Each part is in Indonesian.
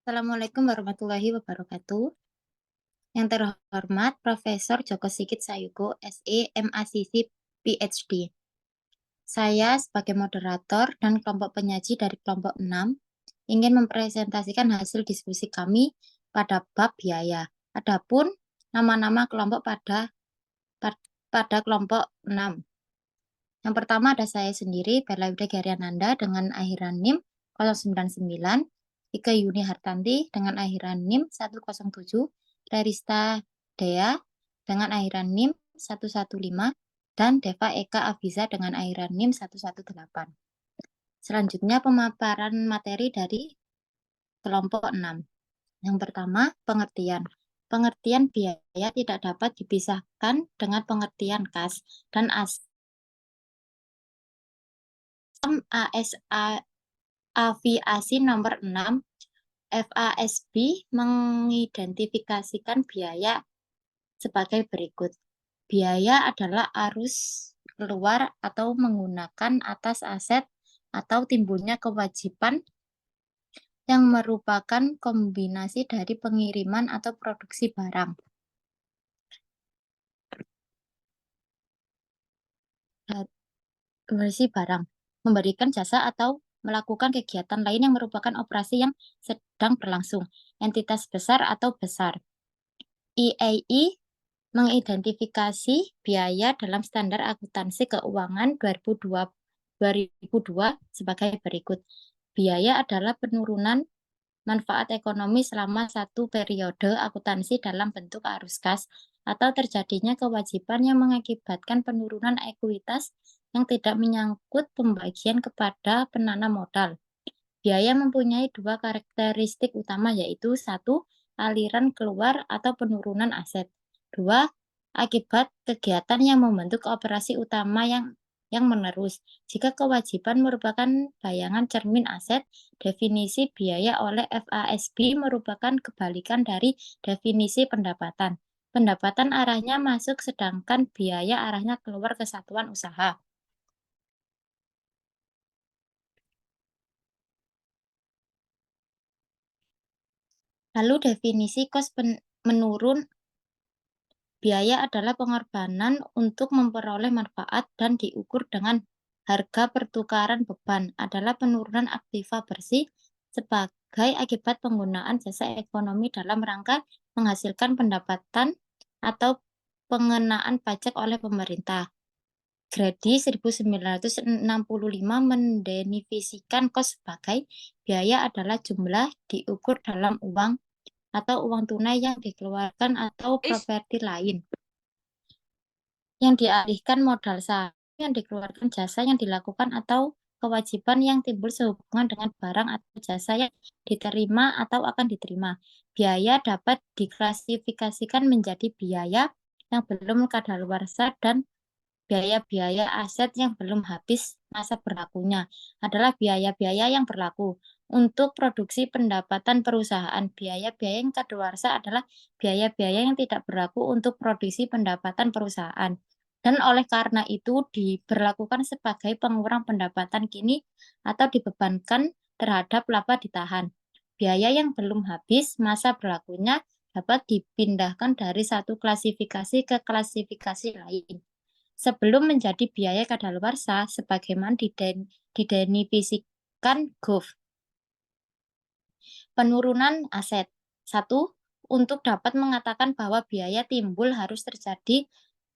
Assalamualaikum warahmatullahi wabarakatuh. Yang terhormat Profesor Joko Sigit Sayuko, SE, MACC, PhD. Saya sebagai moderator dan kelompok penyaji dari kelompok 6 ingin mempresentasikan hasil diskusi kami pada bab biaya. Adapun nama-nama kelompok pada kelompok 6. Yang pertama ada saya sendiri, Bella Yuda Geriananda dengan akhiran NIM 099, Ika Yuni Hartanti dengan akhiran NIM 107, Rerista Dea dengan akhiran NIM 115, dan Deva Eka Afiza dengan akhiran NIM 118. Selanjutnya pemaparan materi dari kelompok 6. Yang pertama, pengertian. Pengertian biaya tidak dapat dipisahkan dengan pengertian kas dan ASA Aviasi nomor 6 FASB mengidentifikasikan biaya sebagai berikut. Biaya adalah arus keluar atau menggunakan atas aset atau timbulnya kewajiban yang merupakan kombinasi dari pengiriman atau produksi barang. Memberikan jasa atau melakukan kegiatan lain yang merupakan operasi yang sedang berlangsung, entitas besar atau besar. IAI mengidentifikasi biaya dalam standar akuntansi keuangan 2002 sebagai berikut. Biaya adalah penurunan manfaat ekonomi selama satu periode akuntansi dalam bentuk arus kas atau terjadinya kewajiban yang mengakibatkan penurunan ekuitas yang tidak menyangkut pembagian kepada penanam modal. Biaya mempunyai dua karakteristik utama, yaitu satu, aliran keluar atau penurunan aset. Dua, akibat kegiatan yang membentuk operasi utama yang menerus. Jika kewajiban merupakan bayangan cermin aset, definisi biaya oleh FASB merupakan kebalikan dari definisi pendapatan. Pendapatan arahnya masuk, sedangkan biaya arahnya keluar ke satuan usaha. Lalu definisi kos menurun. Biaya adalah pengorbanan untuk memperoleh manfaat dan diukur dengan harga pertukaran beban adalah penurunan aktiva bersih sebagai akibat penggunaan jasa ekonomi dalam rangka menghasilkan pendapatan atau pengenaan pajak oleh pemerintah. Grady 1965 mendefinisikan kos sebagai biaya adalah jumlah diukur dalam uang atau uang tunai yang dikeluarkan atau properti lain yang dialihkan modal saham yang dikeluarkan jasa yang dilakukan atau kewajiban yang timbul sehubungan dengan barang atau jasa yang diterima atau akan diterima. Biaya dapat diklasifikasikan menjadi biaya yang belum kadaluarsa dan biaya-biaya aset yang belum habis masa berlakunya adalah biaya-biaya yang berlaku. Untuk produksi pendapatan perusahaan, biaya-biaya yang kadaluarsa adalah biaya-biaya yang tidak berlaku untuk produksi pendapatan perusahaan. Dan oleh karena itu diberlakukan sebagai pengurang pendapatan kini atau dibebankan terhadap laba ditahan. Biaya yang belum habis masa berlakunya dapat dipindahkan dari satu klasifikasi ke klasifikasi lain sebelum menjadi biaya kadaluarsa sebagaimana didefinisikan GOV. Penurunan aset. 1. Untuk dapat mengatakan bahwa biaya timbul harus terjadi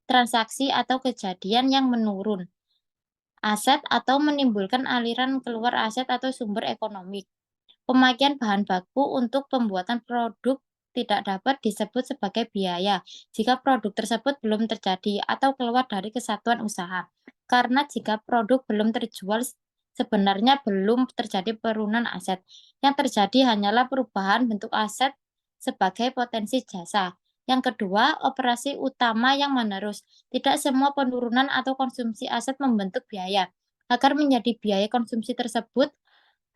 transaksi atau kejadian yang menurun aset atau menimbulkan aliran keluar aset atau sumber ekonomi. Pemakaian bahan baku untuk pembuatan produk tidak dapat disebut sebagai biaya jika produk tersebut belum terjadi atau keluar dari kesatuan usaha. Karena jika produk belum terjual, sebenarnya belum terjadi penurunan aset. Yang terjadi hanyalah perubahan bentuk aset sebagai potensi jasa. Yang kedua, operasi utama yang menerus. Tidak semua penurunan atau konsumsi aset membentuk biaya. Agar menjadi biaya konsumsi tersebut,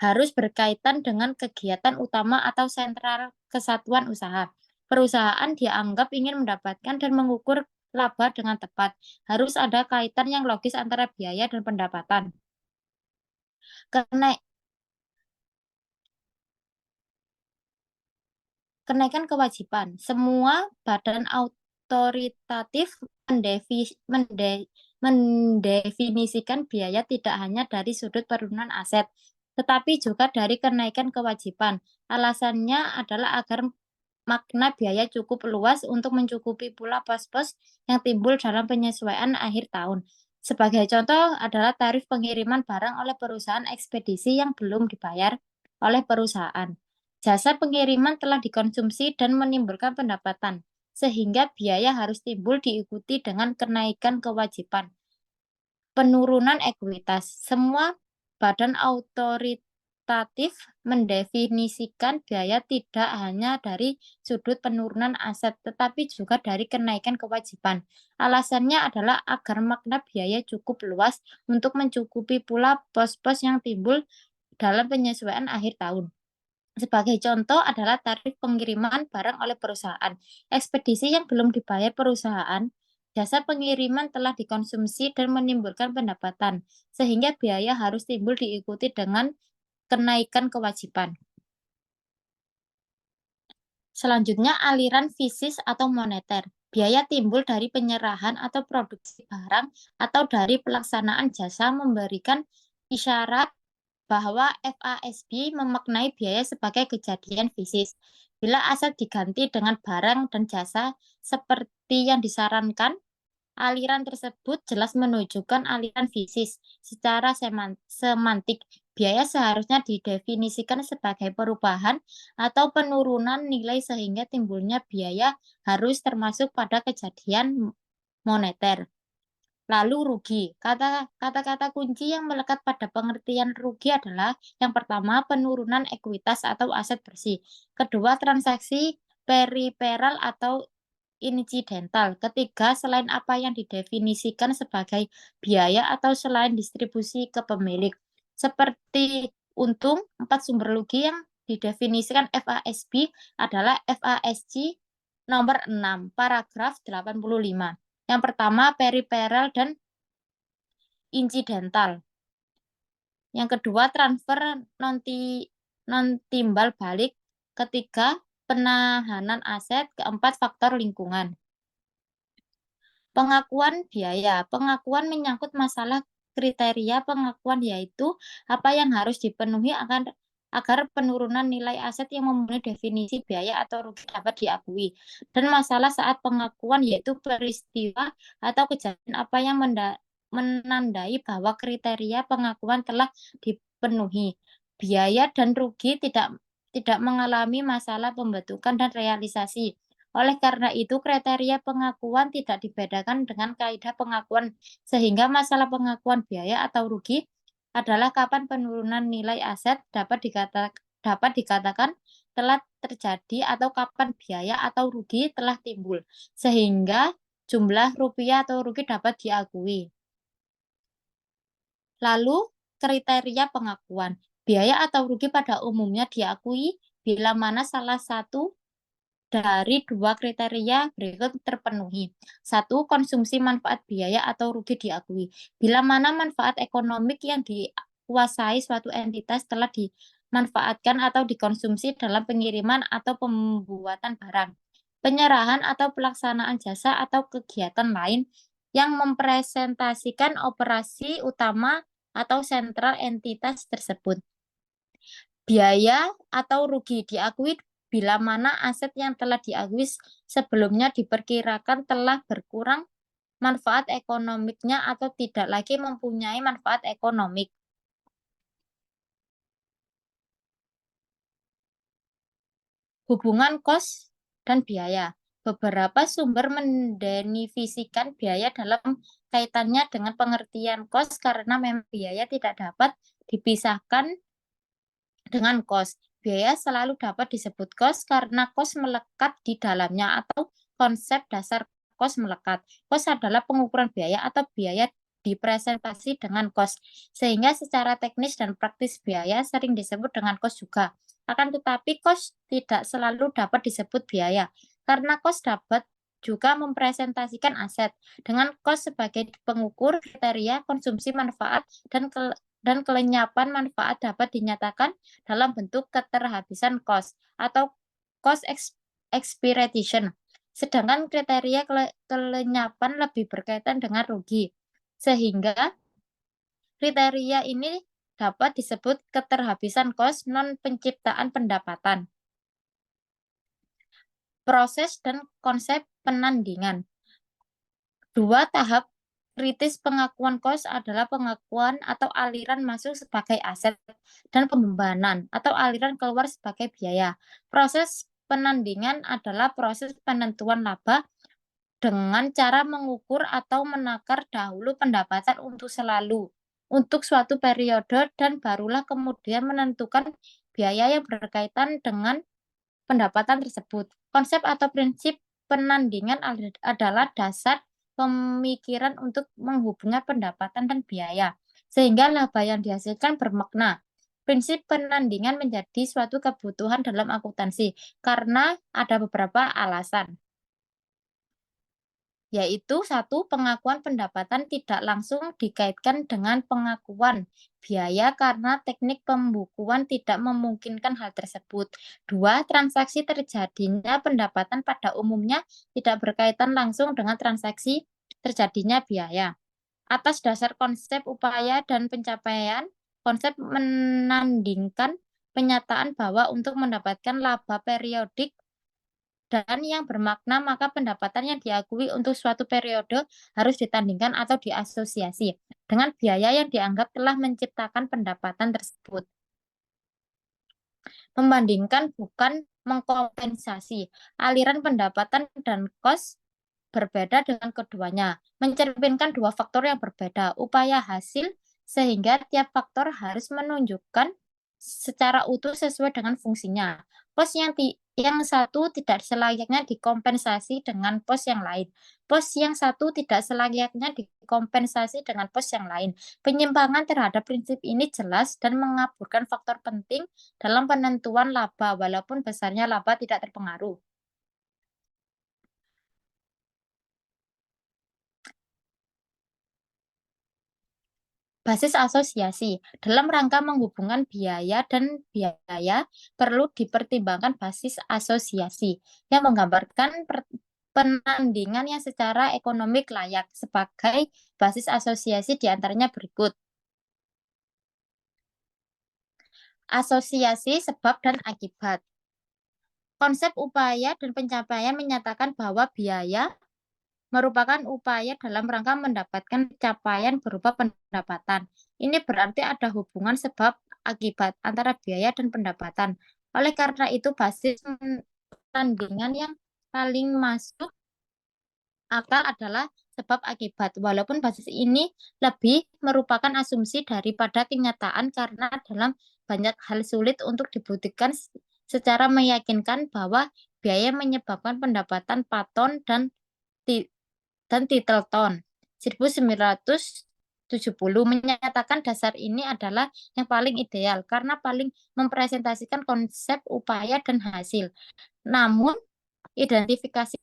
harus berkaitan dengan kegiatan utama atau sentral kesatuan usaha. Perusahaan dianggap ingin mendapatkan dan mengukur laba dengan tepat. Harus ada kaitan yang logis antara biaya dan pendapatan. Karena Kenaikan kewajiban. Semua badan otoritatif mendefinisikan biaya tidak hanya dari sudut penurunan aset, tetapi juga dari kenaikan kewajiban. Alasannya adalah agar makna biaya cukup luas untuk mencukupi pula pos-pos yang timbul dalam penyesuaian akhir tahun. Sebagai contoh adalah tarif pengiriman barang oleh perusahaan ekspedisi yang belum dibayar oleh perusahaan. Jasa pengiriman telah dikonsumsi dan menimbulkan pendapatan, sehingga biaya harus timbul diikuti dengan kenaikan kewajiban. Penurunan ekuitas. Semua badan otoritatif mendefinisikan biaya tidak hanya dari sudut penurunan aset, tetapi juga dari kenaikan kewajiban. Alasannya adalah agar makna biaya cukup luas untuk mencukupi pula pos-pos yang timbul dalam penyesuaian akhir tahun. Sebagai contoh adalah tarif pengiriman barang oleh perusahaan. Ekspedisi yang belum dibayar perusahaan, jasa pengiriman telah dikonsumsi dan menimbulkan pendapatan, sehingga biaya harus timbul diikuti dengan kenaikan kewajiban. Selanjutnya, aliran fisis atau moneter. Biaya timbul dari penyerahan atau produksi barang atau dari pelaksanaan jasa memberikan isyarat bahwa FASB memaknai biaya sebagai kejadian fisis. Bila aset diganti dengan barang dan jasa seperti yang disarankan, aliran tersebut jelas menunjukkan aliran fisis. Secara semantik, biaya seharusnya didefinisikan sebagai perubahan atau penurunan nilai sehingga timbulnya biaya harus termasuk pada kejadian moneter. Lalu rugi. Kata-kata kunci yang melekat pada pengertian rugi adalah yang pertama penurunan ekuitas atau aset bersih. Kedua transaksi periferal atau insidental. Ketiga, selain apa yang didefinisikan sebagai biaya atau selain distribusi ke pemilik. Seperti untung, 4 sumber rugi yang didefinisikan FASB adalah FASG nomor 6, paragraf 85. Yang pertama, periferal dan insidental. Yang kedua, transfer non timbal balik. Ketiga, penahanan aset. Keempat, faktor lingkungan. Pengakuan biaya. Pengakuan menyangkut masalah kriteria pengakuan, yaitu apa yang harus dipenuhi agar penurunan nilai aset yang memenuhi definisi biaya atau rugi dapat diakui. Dan masalah saat pengakuan, yaitu peristiwa atau kejadian apa yang menandai bahwa kriteria pengakuan telah dipenuhi. Biaya dan rugi tidak mengalami masalah pembentukan dan realisasi. Oleh karena itu, kriteria pengakuan tidak dibedakan dengan kaidah pengakuan, sehingga masalah pengakuan biaya atau rugi adalah kapan penurunan nilai aset dapat dikatakan telah terjadi atau kapan biaya atau rugi telah timbul, sehingga jumlah rupiah atau rugi dapat diakui. Lalu, kriteria pengakuan. Biaya atau rugi pada umumnya diakui bila mana salah satu dari dua kriteria berikut terpenuhi. Satu, konsumsi manfaat biaya atau rugi diakui. Bila mana manfaat ekonomik yang dikuasai suatu entitas telah dimanfaatkan atau dikonsumsi dalam pengiriman atau pembuatan barang, penyerahan atau pelaksanaan jasa atau kegiatan lain yang mempresentasikan operasi utama atau sentral entitas tersebut. Biaya atau rugi diakui bila mana aset yang telah diakui sebelumnya diperkirakan telah berkurang manfaat ekonomiknya atau tidak lagi mempunyai manfaat ekonomik. Hubungan kos dan biaya. Beberapa sumber mendefinisikan biaya dalam kaitannya dengan pengertian kos karena memang biaya tidak dapat dipisahkan dengan kos. Biaya selalu dapat disebut kos karena kos melekat di dalamnya atau konsep dasar kos melekat. Kos adalah pengukuran biaya atau biaya dipresentasi dengan kos, sehingga secara teknis dan praktis biaya sering disebut dengan kos juga. Akan tetapi kos tidak selalu dapat disebut biaya, karena kos dapat juga mempresentasikan aset dengan kos sebagai pengukur kriteria konsumsi manfaat dan kelenyapan manfaat dapat dinyatakan dalam bentuk keterhabisan kos atau cost expectation. Sedangkan kriteria kelenyapan lebih berkaitan dengan rugi. Sehingga kriteria ini dapat disebut keterhabisan kos non penciptaan pendapatan. Proses dan konsep penandingan. Dua tahap kritis pengakuan kos adalah pengakuan atau aliran masuk sebagai aset dan pembebanan atau aliran keluar sebagai biaya. Proses penandingan adalah proses penentuan laba dengan cara mengukur atau menakar dahulu pendapatan untuk suatu periode dan barulah kemudian menentukan biaya yang berkaitan dengan pendapatan tersebut. Konsep atau prinsip penandingan adalah dasar pemikiran untuk menghubungkan pendapatan dan biaya, sehingga laba yang dihasilkan bermakna. Prinsip penandingan menjadi suatu kebutuhan dalam akuntansi karena ada beberapa alasan, yaitu satu, pengakuan pendapatan tidak langsung dikaitkan dengan pengakuan biaya karena teknik pembukuan tidak memungkinkan hal tersebut. Dua, transaksi terjadinya pendapatan pada umumnya tidak berkaitan langsung dengan transaksi terjadinya biaya. Atas dasar konsep upaya dan pencapaian, konsep menandingkan penyataan bahwa untuk mendapatkan laba periodik dan yang bermakna, maka pendapatan yang diakui untuk suatu periode harus ditandingkan atau diasosiasi dengan biaya yang dianggap telah menciptakan pendapatan tersebut. Membandingkan bukan mengkompensasi. Aliran pendapatan dan kos berbeda dengan keduanya, mencerminkan dua faktor yang berbeda, upaya hasil, sehingga tiap faktor harus menunjukkan secara utuh sesuai dengan fungsinya. Pos yang satu tidak selayaknya dikompensasi dengan pos yang lain. Pos yang satu tidak selayaknya dikompensasi dengan pos yang lain. Penyimpangan terhadap prinsip ini jelas dan mengaburkan faktor penting dalam penentuan laba, walaupun besarnya laba tidak terpengaruh. Basis asosiasi. Dalam rangka menghubungkan biaya dan biaya, perlu dipertimbangkan basis asosiasi yang menggambarkan penandingan yang secara ekonomik layak. Sebagai basis asosiasi diantaranya berikut. Asosiasi sebab dan akibat. Konsep upaya dan pencapaian menyatakan bahwa biaya merupakan upaya dalam rangka mendapatkan capaian berupa pendapatan. Ini berarti ada hubungan sebab akibat antara biaya dan pendapatan. Oleh karena itu, basis tandingan yang paling masuk akal adalah sebab akibat. Walaupun basis ini lebih merupakan asumsi daripada kenyataan karena dalam banyak hal sulit untuk dibuktikan secara meyakinkan bahwa biaya menyebabkan pendapatan Paton dan Titelton 1970 menyatakan dasar ini adalah yang paling ideal karena paling mempresentasikan konsep upaya dan hasil. Namun identifikasi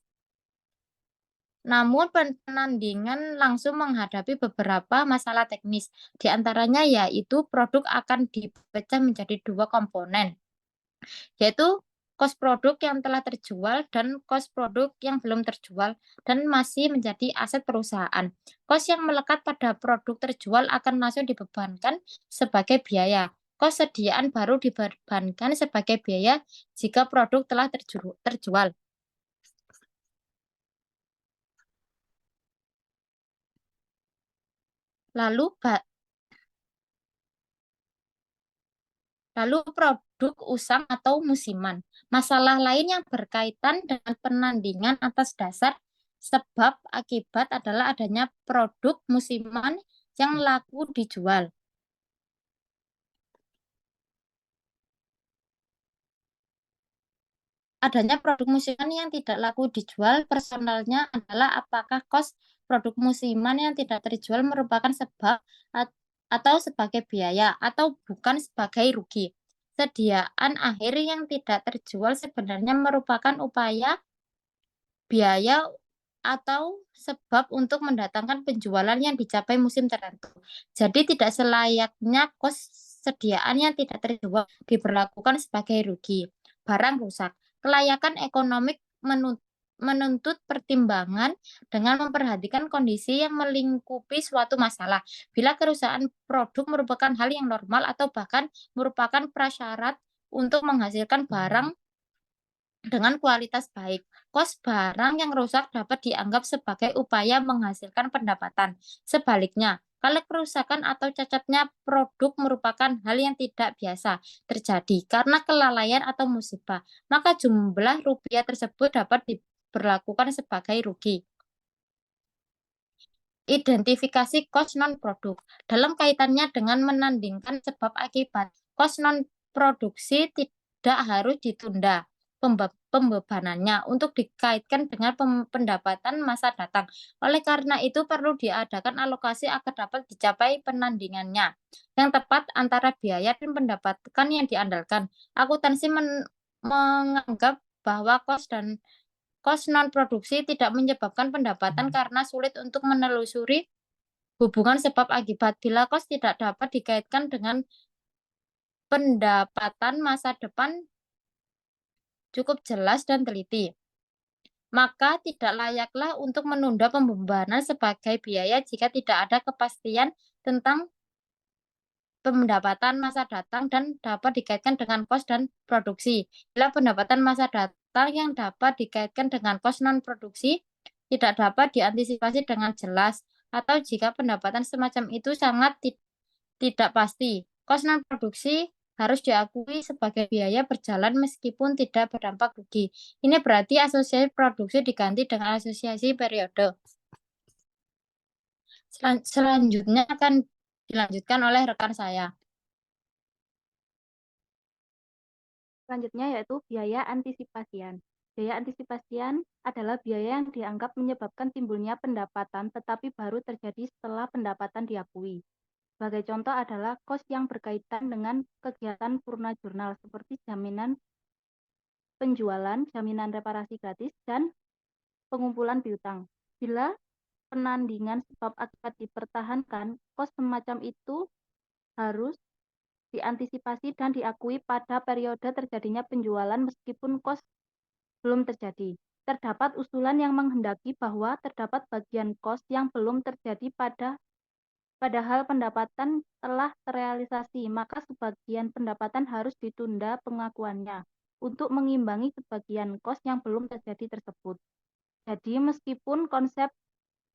namun penandingan langsung menghadapi beberapa masalah teknis. Di antaranya yaitu produk akan dipecah menjadi dua komponen, yaitu kos produk yang telah terjual dan kos produk yang belum terjual dan masih menjadi aset perusahaan. Kos yang melekat pada produk terjual akan langsung dibebankan sebagai biaya. Kos sediaan baru dibebankan sebagai biaya jika produk telah terjual. Lalu produk usang atau musiman. Masalah lain yang berkaitan dengan penandingan atas dasar sebab akibat adalah adanya produk musiman yang laku dijual. Adanya produk musiman yang tidak laku dijual, personalnya adalah apakah kos produk musiman yang tidak terjual merupakan sebab atau sebagai biaya atau bukan sebagai rugi. Sediaan akhir yang tidak terjual sebenarnya merupakan upaya, biaya, atau sebab untuk mendatangkan penjualan yang dicapai musim tertentu. Jadi tidak selayaknya kos sediaan yang tidak terjual diberlakukan sebagai rugi. Barang rusak. Kelayakan ekonomik menuntut pertimbangan dengan memperhatikan kondisi yang melingkupi suatu masalah. Bila kerusakan produk merupakan hal yang normal atau bahkan merupakan prasyarat untuk menghasilkan barang dengan kualitas baik, kos barang yang rusak dapat dianggap sebagai upaya menghasilkan pendapatan. Sebaliknya, kalau kerusakan atau cacatnya produk merupakan hal yang tidak biasa terjadi karena kelalaian atau musibah, maka jumlah rupiah tersebut dapat diberlakukan sebagai rugi. Identifikasi kos non-produk. Dalam kaitannya dengan menandingkan sebab akibat, kos non-produksi tidak harus ditunda pembebanannya untuk dikaitkan dengan pendapatan masa datang. Oleh karena itu perlu diadakan alokasi agar dapat dicapai penandingannya yang tepat antara biaya dan pendapatan yang diandalkan. Akuntansi menganggap bahwa kos non-produksi tidak menyebabkan pendapatan karena sulit untuk menelusuri hubungan sebab akibat. Bila kos tidak dapat dikaitkan dengan pendapatan masa depan cukup jelas dan teliti, maka tidak layaklah untuk menunda pembebanan sebagai biaya jika tidak ada kepastian tentang pendapatan masa datang dan dapat dikaitkan dengan kos dan produksi. Bila pendapatan masa datang yang dapat dikaitkan dengan kos non-produksi tidak dapat diantisipasi dengan jelas, atau jika pendapatan semacam itu sangat tidak pasti, kos non-produksi harus diakui sebagai biaya berjalan meskipun tidak berdampak rugi. Ini berarti asosiasi produksi diganti dengan asosiasi periode. Selanjutnya akan dilanjutkan oleh rekan saya. Selanjutnya yaitu biaya antisipasian. Biaya antisipasian adalah biaya yang dianggap menyebabkan timbulnya pendapatan tetapi baru terjadi setelah pendapatan diakui. Sebagai contoh adalah kos yang berkaitan dengan kegiatan purna jurnal seperti jaminan penjualan, jaminan reparasi gratis, dan pengumpulan piutang. Bila penandingan sebab akibat dipertahankan, kos semacam itu harus diantisipasi dan diakui pada periode terjadinya penjualan meskipun kos belum terjadi. Terdapat usulan yang menghendaki bahwa terdapat bagian kos yang belum terjadi padahal pendapatan telah terrealisasi, maka sebagian pendapatan harus ditunda pengakuannya untuk mengimbangi sebagian kos yang belum terjadi tersebut. Jadi meskipun konsep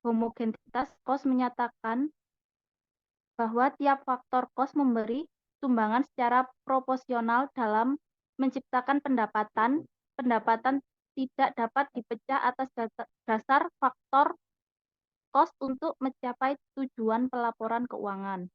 homogenitas kos menyatakan bahwa tiap faktor kos memberi sumbangan secara proporsional dalam menciptakan pendapatan, pendapatan tidak dapat dipecah atas dasar faktor kos untuk mencapai tujuan pelaporan keuangan.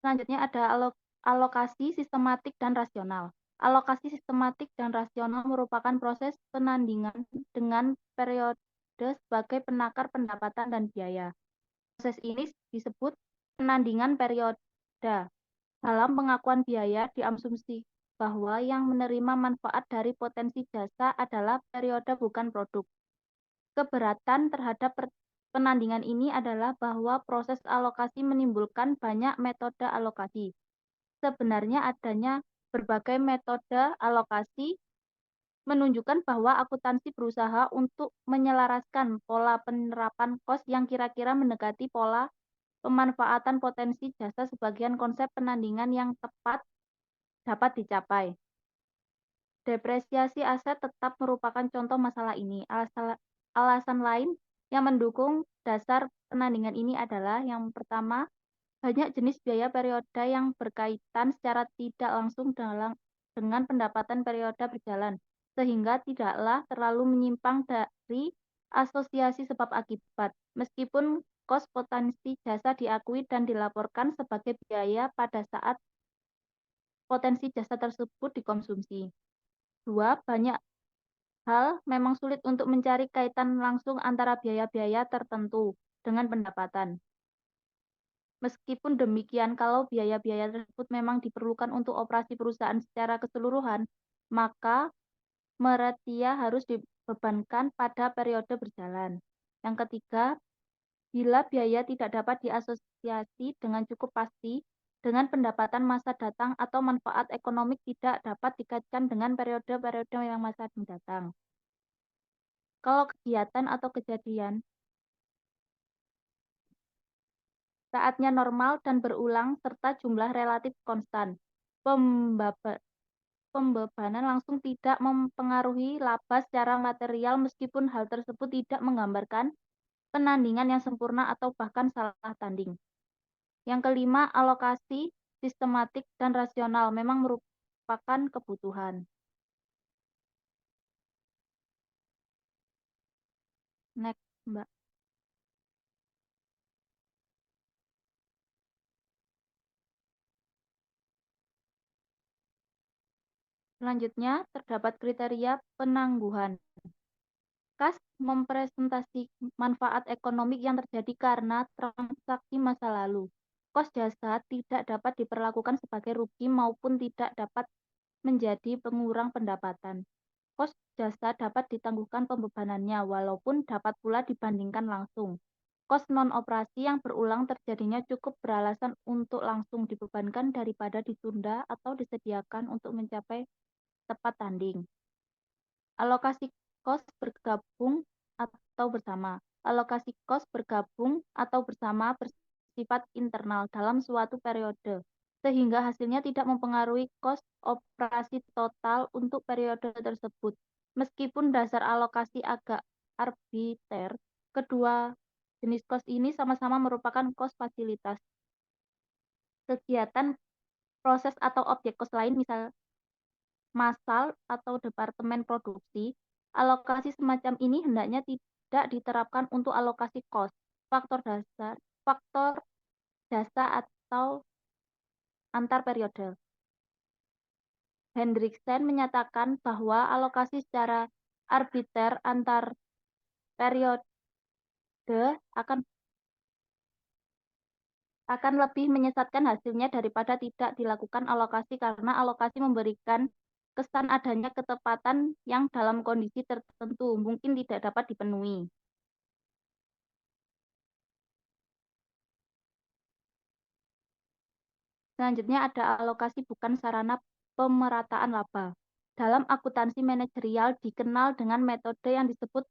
Selanjutnya ada alokasi sistematik dan rasional. Alokasi sistematik dan rasional merupakan proses penandingan dengan periode sebagai penakar pendapatan dan biaya. Proses ini disebut penandingan periode. Dalam pengakuan biaya diasumsi bahwa yang menerima manfaat dari potensi jasa adalah periode bukan produk. Keberatan terhadap penandingan ini adalah bahwa proses alokasi menimbulkan banyak metode alokasi. Sebenarnya adanya berbagai metode alokasi menunjukkan bahwa akuntansi berusaha untuk menyelaraskan pola penerapan kos yang kira-kira mendekati pola pemanfaatan potensi jasa sebagian konsep penandingan yang tepat dapat dicapai. Depresiasi aset tetap merupakan contoh masalah ini. Alasan lain yang mendukung dasar penandingan ini adalah yang pertama, banyak jenis biaya periode yang berkaitan secara tidak langsung dengan pendapatan periode berjalan, sehingga tidaklah terlalu menyimpang dari asosiasi sebab akibat, meskipun kos potensi jasa diakui dan dilaporkan sebagai biaya pada saat potensi jasa tersebut dikonsumsi. Dua, banyak hal memang sulit untuk mencari kaitan langsung antara biaya-biaya tertentu dengan pendapatan. Meskipun demikian, kalau biaya-biaya tersebut memang diperlukan untuk operasi perusahaan secara keseluruhan, maka meretia harus dibebankan pada periode berjalan. Yang ketiga, Bila biaya tidak dapat diasosiasi dengan cukup pasti dengan pendapatan masa datang atau manfaat ekonomik tidak dapat dikaitkan dengan periode-periode yang masa mendatang. Kalau kegiatan atau kejadian saatnya normal dan berulang serta jumlah relatif konstan, pembebanan langsung tidak mempengaruhi laba secara material meskipun hal tersebut tidak menggambarkan penandingan yang sempurna atau bahkan salah tanding. Yang kelima, alokasi sistematik dan rasional memang merupakan kebutuhan. Next, Mbak. Selanjutnya, terdapat kriteria penangguhan. Kas mempresentasi manfaat ekonomi yang terjadi karena transaksi masa lalu. Kos jasa tidak dapat diperlakukan sebagai rugi maupun tidak dapat menjadi pengurang pendapatan. Kos jasa dapat ditangguhkan pembebanannya walaupun dapat pula dibandingkan langsung. Kos non-operasi yang berulang terjadinya cukup beralasan untuk langsung dibebankan daripada ditunda atau disediakan untuk mencapai tepat tanding. Alokasi kos bergabung atau bersama. Alokasi kos bergabung atau bersama bersifat internal dalam suatu periode, sehingga hasilnya tidak mempengaruhi kos operasi total untuk periode tersebut. Meskipun dasar alokasi agak arbiter, kedua jenis kos ini sama-sama merupakan kos fasilitas. Kegiatan, proses atau objek kos lain, misal massal atau departemen produksi, alokasi semacam ini hendaknya tidak diterapkan untuk alokasi kos, faktor jasa atau antar periode. Hendriksen menyatakan bahwa alokasi secara arbiter antar periode akan lebih menyesatkan hasilnya daripada tidak dilakukan alokasi karena alokasi memberikan kesan adanya ketepatan yang dalam kondisi tertentu mungkin tidak dapat dipenuhi. Selanjutnya ada alokasi bukan sarana pemerataan laba. Dalam akuntansi manajerial dikenal dengan metode yang disebut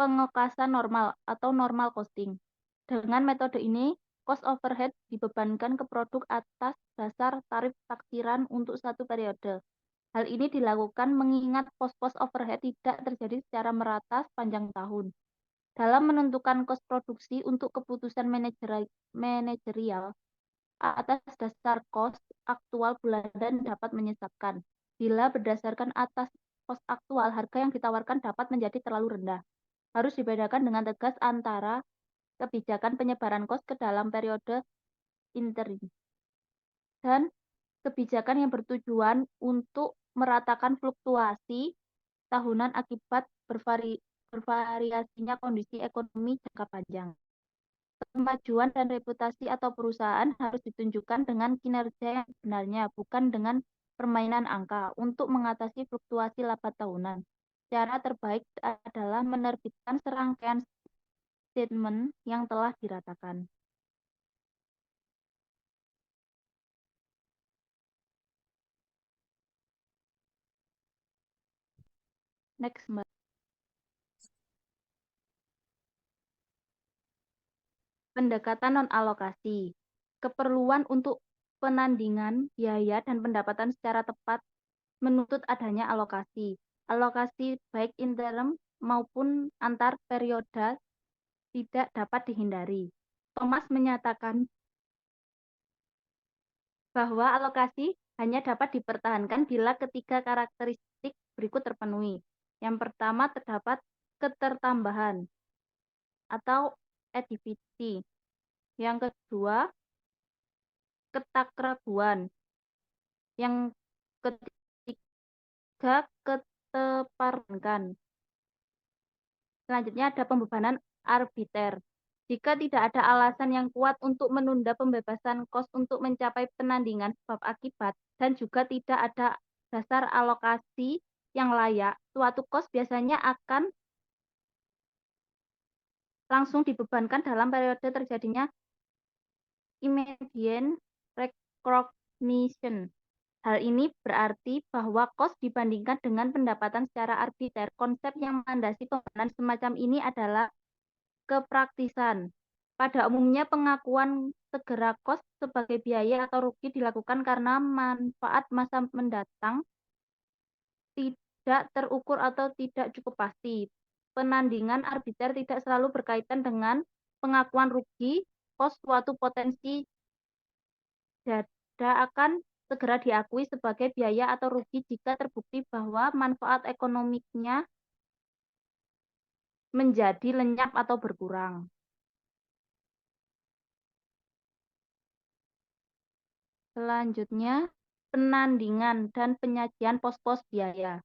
pengokasan normal atau normal costing. Dengan metode ini, cost overhead dibebankan ke produk atas dasar tarif taksiran untuk satu periode. Hal ini dilakukan mengingat pos-pos overhead tidak terjadi secara merata sepanjang tahun. Dalam menentukan kos produksi untuk keputusan manajerial, atas dasar kos aktual bulanan dapat menyesatkan. Bila berdasarkan atas kos aktual, harga yang ditawarkan dapat menjadi terlalu rendah. Harus dibedakan dengan tegas antara kebijakan penyebaran kos ke dalam periode interim dan kebijakan yang bertujuan untuk meratakan fluktuasi tahunan akibat bervariasinya kondisi ekonomi jangka panjang. Kemajuan dan reputasi atau perusahaan harus ditunjukkan dengan kinerja yang sebenarnya, bukan dengan permainan angka untuk mengatasi fluktuasi laba tahunan. Cara terbaik adalah menerbitkan serangkaian statement yang telah diratakan. Next, Mbak. Pendekatan non-alokasi. Keperluan untuk penandingan biaya dan pendapatan secara tepat menuntut adanya alokasi. Alokasi baik interim maupun antar periode tidak dapat dihindari. Thomas menyatakan bahwa alokasi hanya dapat dipertahankan bila ketiga karakteristik berikut terpenuhi. Yang pertama terdapat ketertambahan atau additivity. Yang kedua ketakrabuan. Yang ketiga keteparkan. Selanjutnya ada pembebanan arbiter. Jika tidak ada alasan yang kuat untuk menunda pembebasan kos untuk mencapai penandingan sebab akibat dan juga tidak ada dasar alokasi yang layak, suatu kos biasanya akan langsung dibebankan dalam periode terjadinya immediate recognition. Hal ini berarti bahwa kos dibandingkan dengan pendapatan secara arbiter. Konsep yang melandasi pembebanan semacam ini adalah kepraktisan. Pada umumnya pengakuan segera kos sebagai biaya atau rugi dilakukan karena manfaat masa mendatang tidak terukur atau tidak cukup pasti. Penandingan arbiter tidak selalu berkaitan dengan pengakuan rugi, kos suatu potensi dada akan segera diakui sebagai biaya atau rugi jika terbukti bahwa manfaat ekonomiknya menjadi lenyap atau berkurang. Selanjutnya, penandingan dan penyajian pos-pos biaya.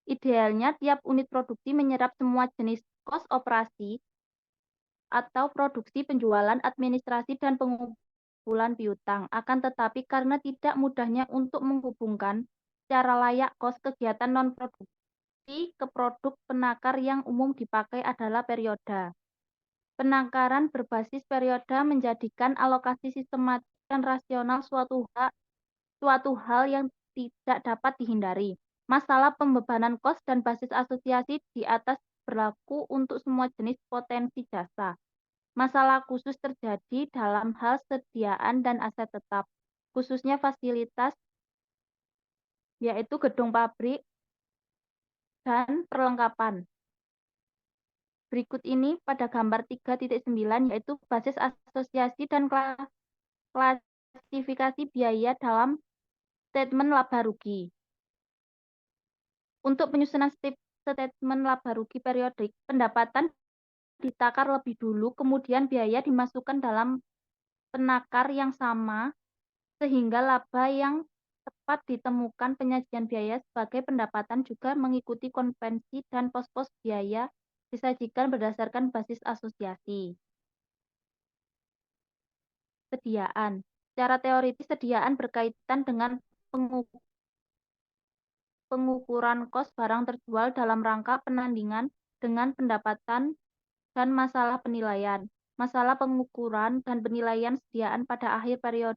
Idealnya, tiap unit produksi menyerap semua jenis kos operasi atau produksi, penjualan, administrasi, dan pengumpulan piutang. Akan tetapi, karena tidak mudahnya untuk menghubungkan secara layak kos kegiatan non-produksi ke produk penakar yang umum dipakai adalah perioda. Penangkaran berbasis perioda menjadikan alokasi sistematis dan rasional suatu hal yang tidak dapat dihindari. Masalah pembebanan kos dan basis asosiasi di atas berlaku untuk semua jenis potensi jasa. Masalah khusus terjadi dalam hal sediaan dan aset tetap, khususnya fasilitas, yaitu gedung pabrik dan perlengkapan. Berikut ini pada gambar 3.9 yaitu basis asosiasi dan klasifikasi biaya dalam statement laba rugi. Untuk penyusunan statement laba rugi periodik, pendapatan ditakar lebih dulu, kemudian biaya dimasukkan dalam penakar yang sama, sehingga laba yang tepat ditemukan. Penyajian biaya sebagai pendapatan juga mengikuti konvensi dan pos-pos biaya disajikan berdasarkan basis asosiasi. Sediaan. Secara teoritis, sediaan berkaitan dengan pengukuran kos barang terjual dalam rangka penandingan dengan pendapatan dan masalah penilaian. Masalah pengukuran dan penilaian sediaan pada akhir periode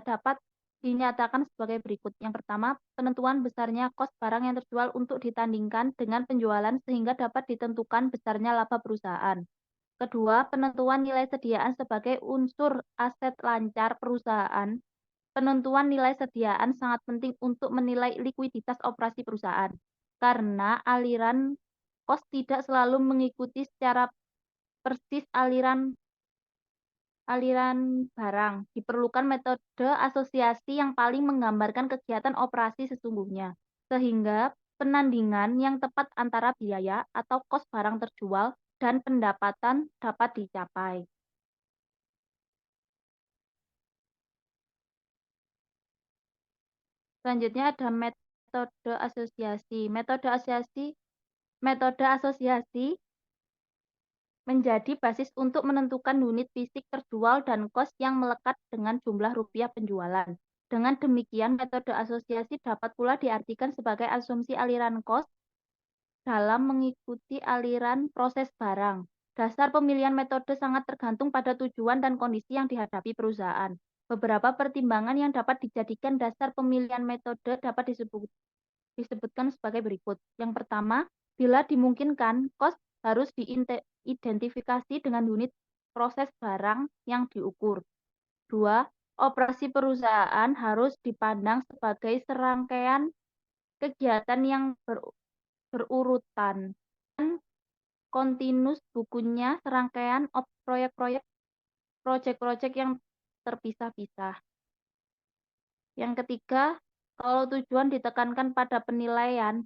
dapat dinyatakan sebagai berikut. Yang pertama, penentuan besarnya kos barang yang terjual untuk ditandingkan dengan penjualan sehingga dapat ditentukan besarnya laba perusahaan. Kedua, penentuan nilai sediaan sebagai unsur aset lancar perusahaan. Penentuan nilai sediaan sangat penting untuk menilai likuiditas operasi perusahaan, karena aliran kos tidak selalu mengikuti secara persis aliran barang. Diperlukan metode asosiasi yang paling menggambarkan kegiatan operasi sesungguhnya, sehingga penandingan yang tepat antara biaya atau kos barang terjual dan pendapatan dapat dicapai. Selanjutnya ada metode asosiasi. Metode asosiasi menjadi basis untuk menentukan unit fisik terjual dan kos yang melekat dengan jumlah rupiah penjualan. Dengan demikian, metode asosiasi dapat pula diartikan sebagai asumsi aliran kos dalam mengikuti aliran proses barang. Dasar pemilihan metode sangat tergantung pada tujuan dan kondisi yang dihadapi perusahaan. Beberapa pertimbangan yang dapat dijadikan dasar pemilihan metode dapat disebutkan sebagai berikut. Yang pertama, bila dimungkinkan, kos harus diidentifikasi dengan unit proses barang yang diukur. Dua, operasi perusahaan harus dipandang sebagai serangkaian kegiatan yang berurutan dan kontinus, bukunya serangkaian proyek-proyek yang terpisah-pisah. Yang ketiga, kalau tujuan ditekankan pada penilaian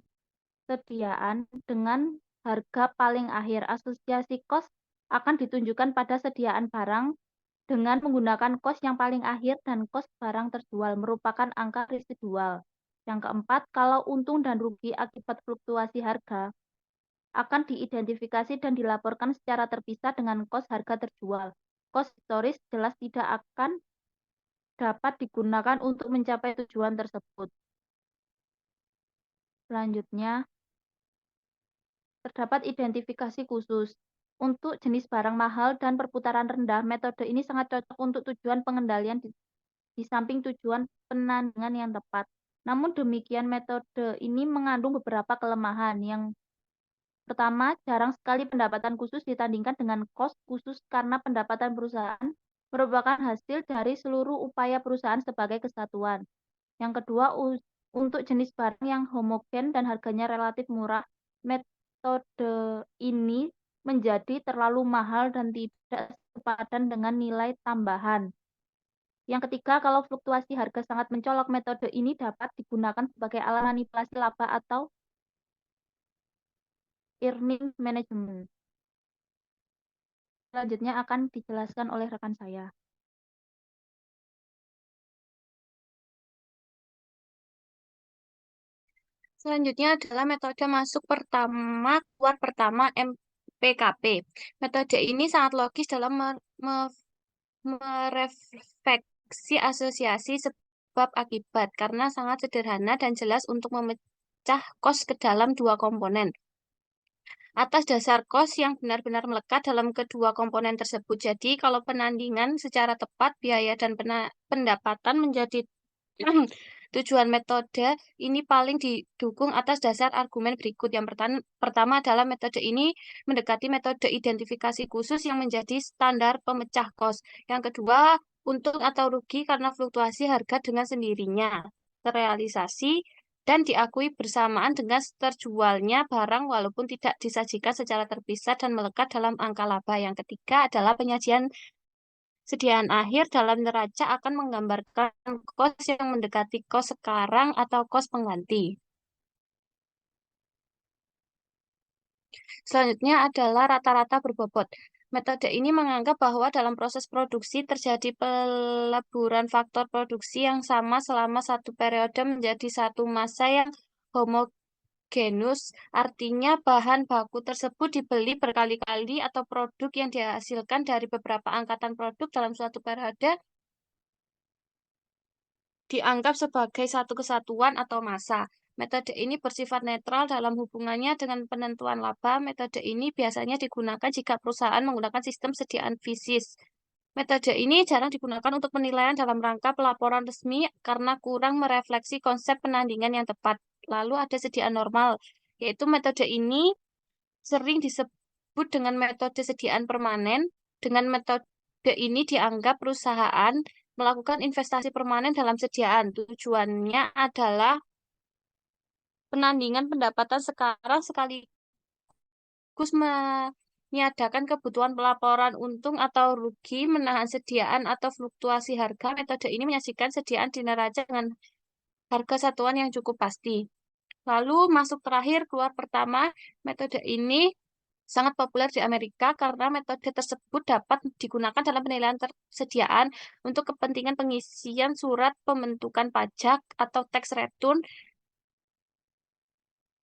sediaan dengan harga paling akhir, asosiasi kos akan ditunjukkan pada sediaan barang dengan menggunakan kos yang paling akhir dan kos barang terjual merupakan angka residual. Yang keempat, kalau untung dan rugi akibat fluktuasi harga akan diidentifikasi dan dilaporkan secara terpisah dengan kos harga terjual. Kos historis jelas tidak akan dapat digunakan untuk mencapai tujuan tersebut. Selanjutnya, Terdapat identifikasi khusus. Untuk jenis barang mahal dan perputaran rendah, metode ini sangat cocok untuk tujuan pengendalian di samping tujuan penandingan yang tepat. Namun demikian, metode ini mengandung beberapa kelemahan. Yang pertama, jarang sekali pendapatan khusus ditandingkan dengan kos khusus karena pendapatan perusahaan merupakan hasil dari seluruh upaya perusahaan sebagai kesatuan. Yang kedua, untuk jenis barang yang homogen dan harganya relatif murah, metode ini menjadi terlalu mahal dan tidak sepadan dengan nilai tambahan. Yang ketiga, kalau fluktuasi harga sangat mencolok, metode ini dapat digunakan sebagai alat manipulasi laba atau earning management. Selanjutnya akan dijelaskan oleh rekan saya. Selanjutnya adalah metode masuk pertama, keluar pertama MPKP. Metode ini sangat logis dalam merefleksi asosiasi sebab akibat karena sangat sederhana dan jelas untuk memecah kos ke dalam dua komponen atas dasar kos yang benar-benar melekat dalam kedua komponen tersebut. Jadi, kalau penandingan secara tepat, biaya dan pendapatan menjadi tujuan metode ini paling didukung atas dasar argumen berikut. Yang pertama adalah metode ini mendekati metode identifikasi khusus yang menjadi standar pemecah kos. Yang kedua, untung atau rugi karena fluktuasi harga dengan sendirinya terrealisasi dan diakui bersamaan dengan terjualnya barang walaupun tidak disajikan secara terpisah dan melekat dalam angka laba. Yang ketiga adalah penyajian sediaan akhir dalam neraca akan menggambarkan kos yang mendekati kos sekarang atau kos pengganti. Selanjutnya adalah rata-rata berbobot. Metode ini menganggap bahwa dalam proses produksi terjadi peleburan faktor produksi yang sama selama satu periode menjadi satu massa yang homogenus, artinya bahan baku tersebut dibeli berkali-kali atau produk yang dihasilkan dari beberapa angkatan produk dalam suatu periode dianggap sebagai satu kesatuan atau massa. Metode ini bersifat netral dalam hubungannya dengan penentuan laba. Metode ini biasanya digunakan jika perusahaan menggunakan sistem sediaan fisis. Metode ini jarang digunakan untuk penilaian dalam rangka pelaporan resmi karena kurang merefleksi konsep penandingan yang tepat. Lalu ada sediaan normal, yaitu metode ini sering disebut dengan metode sediaan permanen. Dengan metode ini dianggap perusahaan melakukan investasi permanen dalam sediaan. Tujuannya adalah penandingan pendapatan sekarang sekaligus meniadakan kebutuhan pelaporan untung atau rugi, menahan sediaan atau fluktuasi harga. Metode ini menyajikan sediaan di neraca dengan harga satuan yang cukup pasti. Lalu masuk terakhir, keluar pertama, metode ini sangat populer di Amerika karena metode tersebut dapat digunakan dalam penilaian tersediaan untuk kepentingan pengisian surat pembentukan pajak atau tax return.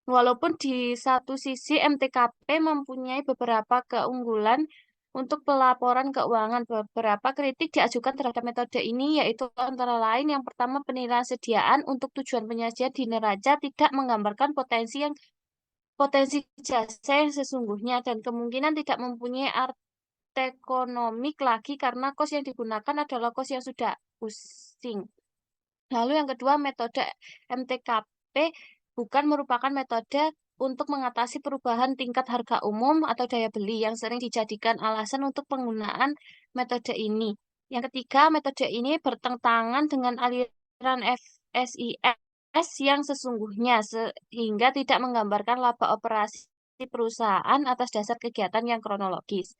Walaupun di satu sisi MTKP mempunyai beberapa keunggulan untuk pelaporan keuangan, beberapa kritik diajukan terhadap metode ini, yaitu antara lain yang pertama penilaian sediaan untuk tujuan penyajian di neraca tidak menggambarkan potensi jasa yang sesungguhnya dan kemungkinan tidak mempunyai arti ekonomik lagi karena kos yang digunakan adalah kos yang sudah pusing. Lalu yang kedua, metode MTKP bukan merupakan metode untuk mengatasi perubahan tingkat harga umum atau daya beli yang sering dijadikan alasan untuk penggunaan metode ini. Yang ketiga, metode ini bertentangan dengan aliran FSIS yang sesungguhnya sehingga tidak menggambarkan laba operasi perusahaan atas dasar kegiatan yang kronologis.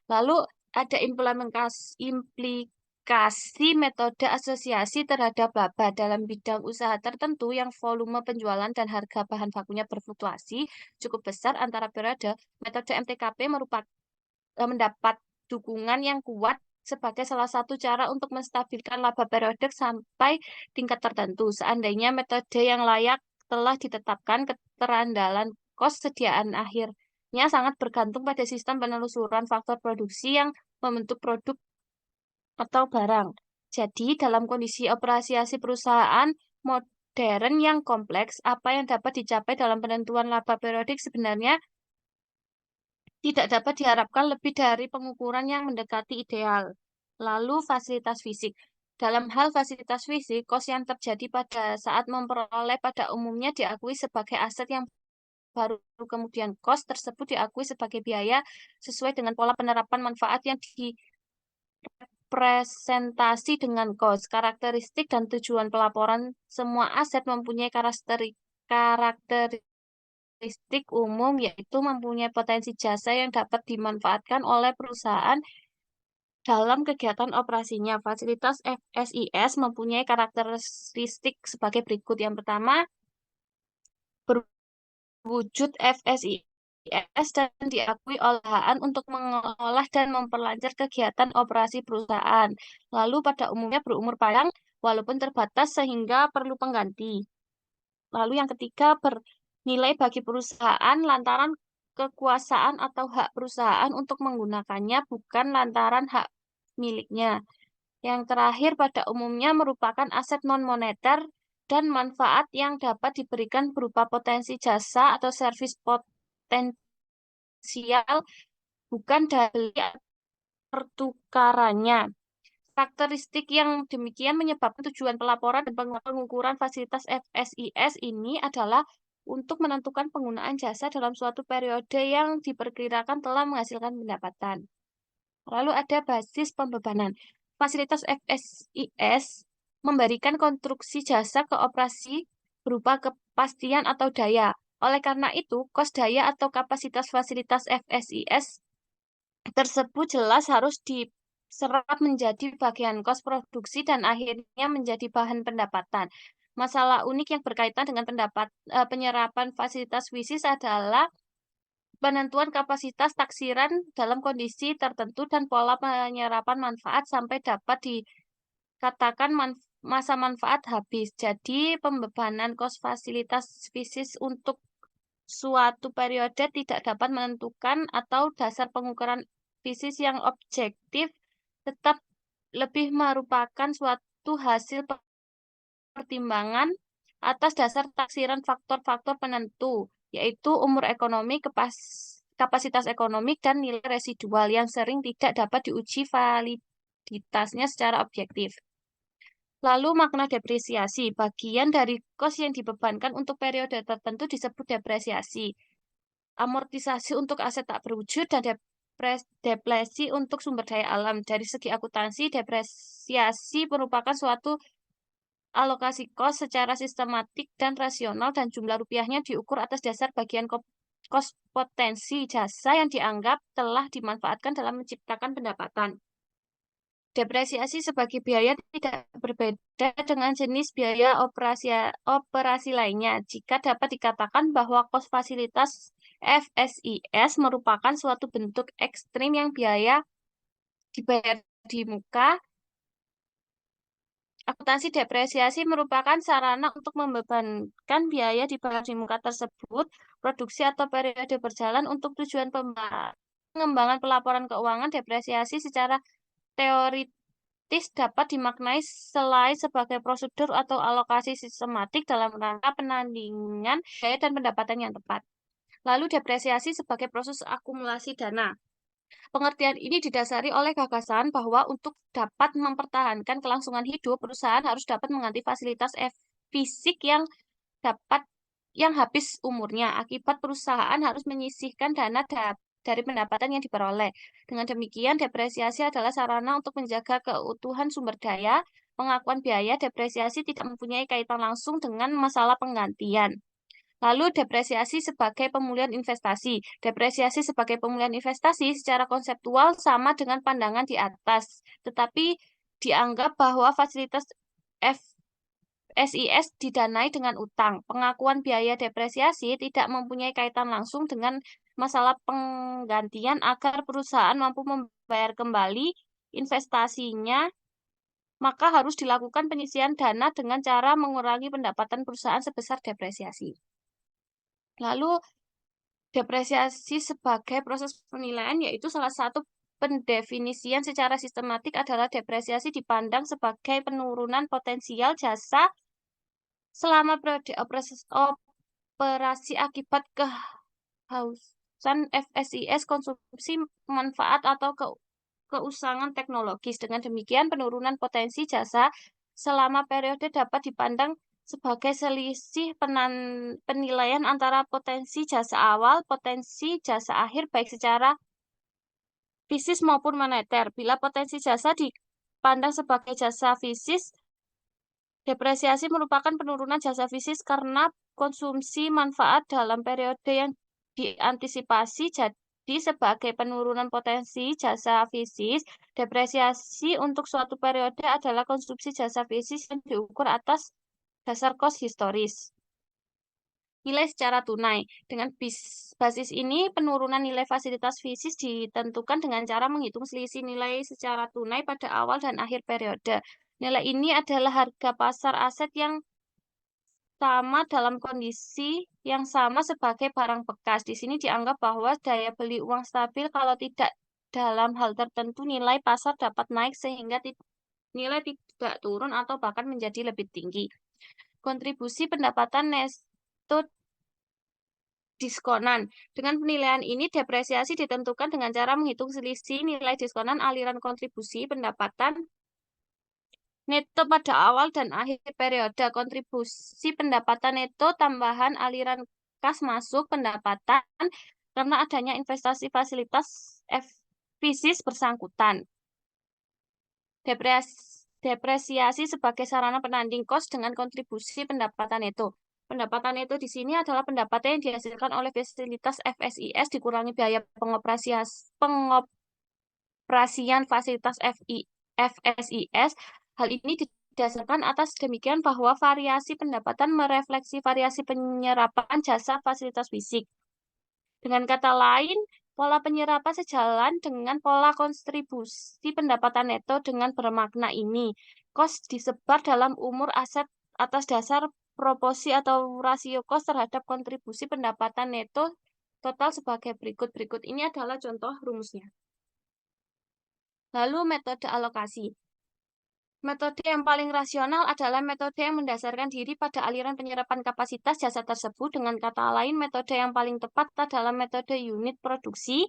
Lalu ada implikasi metode asosiasi terhadap laba dalam bidang usaha tertentu yang volume penjualan dan harga bahan bakunya berfluktuasi cukup besar antara periode. Metode MTKP mendapat dukungan yang kuat sebagai salah satu cara untuk menstabilkan laba periodik sampai tingkat tertentu. Seandainya metode yang layak telah ditetapkan, keterandalan kos sediaan akhirnya sangat bergantung pada sistem penelusuran faktor produksi yang membentuk produk atau barang. Jadi, dalam kondisi operasi perusahaan modern yang kompleks, apa yang dapat dicapai dalam penentuan laba periodik sebenarnya tidak dapat diharapkan lebih dari pengukuran yang mendekati ideal. Lalu fasilitas fisik. Dalam hal fasilitas fisik, kos yang terjadi pada saat memperoleh pada umumnya diakui sebagai aset yang baru, kemudian kos tersebut diakui sebagai biaya sesuai dengan pola penerapan manfaat yang dipresentasi dengan kos. Karakteristik dan tujuan pelaporan semua aset mempunyai karakteristik umum, yaitu mempunyai potensi jasa yang dapat dimanfaatkan oleh perusahaan dalam kegiatan operasinya. Fasilitas FSIS mempunyai karakteristik sebagai berikut. Yang pertama, wujud FSIS dan diakui olahan untuk mengolah dan memperlancar kegiatan operasi perusahaan. Lalu pada umumnya berumur panjang walaupun terbatas sehingga perlu pengganti. Lalu yang ketiga, bernilai bagi perusahaan lantaran kekuasaan atau hak perusahaan untuk menggunakannya bukan lantaran hak miliknya. Yang terakhir, pada umumnya merupakan aset non-moneter dan manfaat yang dapat diberikan berupa potensi jasa atau servis potensial, bukan dari pertukarannya. Karakteristik yang demikian menyebabkan tujuan pelaporan dan pengukuran fasilitas FSIS ini adalah untuk menentukan penggunaan jasa dalam suatu periode yang diperkirakan telah menghasilkan pendapatan. Lalu ada basis pembebanan. Fasilitas FSIS memberikan konstruksi jasa ke operasi berupa kepastian atau daya. Oleh karena itu, kos daya atau kapasitas fasilitas FSIS tersebut jelas harus diserap menjadi bagian kos produksi dan akhirnya menjadi bahan pendapatan. Masalah unik yang berkaitan dengan penyerapan fasilitas FSIS adalah penentuan kapasitas taksiran dalam kondisi tertentu dan pola penyerapan manfaat sampai dapat dikatakan masa manfaat habis. Jadi, pembebanan kos fasilitas FSIS untuk suatu periode tidak dapat menentukan atau dasar pengukuran FSIS yang objektif, tetap lebih merupakan suatu hasil pertimbangan atas dasar taksiran faktor-faktor penentu, yaitu umur ekonomi, kapasitas ekonomik, dan nilai residual yang sering tidak dapat diuji validitasnya secara objektif. Lalu makna depresiasi, bagian dari kos yang dibebankan untuk periode tertentu disebut depresiasi. Amortisasi untuk aset tak berwujud dan depresi untuk sumber daya alam. Dari segi akuntansi, depresiasi merupakan suatu alokasi kos secara sistematik dan rasional dan jumlah rupiahnya diukur atas dasar bagian kos potensi jasa yang dianggap telah dimanfaatkan dalam menciptakan pendapatan. Depresiasi sebagai biaya tidak berbeda dengan jenis biaya operasi lainnya. Jika dapat dikatakan bahwa kos fasilitas FSIS merupakan suatu bentuk ekstrim yang biaya dibayar di muka, akuntansi depresiasi merupakan sarana untuk membebankan biaya dibayar di muka tersebut, produksi atau periode berjalan untuk tujuan pengembangan pelaporan keuangan. Depresiasi secara teoritis dapat dimaknai selain sebagai prosedur atau alokasi sistematik dalam rangka penandingan biaya dan pendapatan yang tepat. Lalu depresiasi sebagai proses akumulasi dana. Pengertian ini didasari oleh gagasan bahwa untuk dapat mempertahankan kelangsungan hidup, perusahaan harus dapat mengganti fasilitas fisik yang habis umurnya. Akibat perusahaan harus menyisihkan dana dari pendapatan yang diperoleh. Dengan demikian, depresiasi adalah sarana untuk menjaga keutuhan sumber daya. Pengakuan biaya depresiasi tidak mempunyai kaitan langsung dengan masalah penggantian. Lalu depresiasi sebagai pemulihan investasi. Depresiasi sebagai pemulihan investasi secara konseptual sama dengan pandangan di atas, tetapi dianggap bahwa fasilitas FSIS didanai dengan utang. Pengakuan biaya depresiasi tidak mempunyai kaitan langsung dengan masalah penggantian agar perusahaan mampu membayar kembali investasinya, maka harus dilakukan penyisian dana dengan cara mengurangi pendapatan perusahaan sebesar depresiasi. Lalu, depresiasi sebagai proses penilaian yaitu salah satu pendefinisian secara sistematik adalah depresiasi dipandang sebagai penurunan potensial jasa selama periode operasi akibat FSIS konsumsi manfaat atau keusangan teknologis. Dengan demikian, penurunan potensi jasa selama periode dapat dipandang sebagai selisih penilaian antara potensi jasa awal, potensi jasa akhir, baik secara fisik maupun moneter. Bila potensi jasa dipandang sebagai jasa fisik, depresiasi merupakan penurunan jasa fisik karena konsumsi manfaat dalam periode yang diantisipasi. Jadi, sebagai penurunan potensi jasa fisik, depresiasi untuk suatu periode adalah konsumsi jasa fisik yang diukur atas dasar kos historis. Nilai secara tunai. Dengan basis ini, penurunan nilai fasilitas fisik ditentukan dengan cara menghitung selisih nilai secara tunai pada awal dan akhir periode. Nilai ini adalah harga pasar aset yang sama dalam kondisi yang sama sebagai barang bekas. Di sini dianggap bahwa daya beli uang stabil kalau tidak dalam hal tertentu nilai pasar dapat naik sehingga nilai tidak turun atau bahkan menjadi lebih tinggi. Kontribusi pendapatan neto diskonan. Dengan penilaian ini, depresiasi ditentukan dengan cara menghitung selisih nilai diskonan aliran kontribusi pendapatan neto pada awal dan akhir periode. Kontribusi pendapatan neto tambahan aliran kas masuk pendapatan karena adanya investasi fasilitas fisik bersangkutan. Depresiasi sebagai sarana penanding kos dengan kontribusi pendapatan neto. Pendapatan neto di sini adalah pendapatan yang dihasilkan oleh fasilitas FSIS dikurangi biaya pengoperasian fasilitas FSIS. Hal ini didasarkan atas demikian bahwa variasi pendapatan merefleksi variasi penyerapan jasa fasilitas fisik. Dengan kata lain, pola penyerapan sejalan dengan pola kontribusi pendapatan neto. Dengan bermakna ini, kos disebar dalam umur aset atas dasar proporsi atau rasio kos terhadap kontribusi pendapatan neto total sebagai berikut. Berikut ini adalah contoh rumusnya. Lalu metode alokasi. Metode yang paling rasional adalah metode yang mendasarkan diri pada aliran penyerapan kapasitas jasa tersebut. Dengan kata lain, metode yang paling tepat adalah metode unit produksi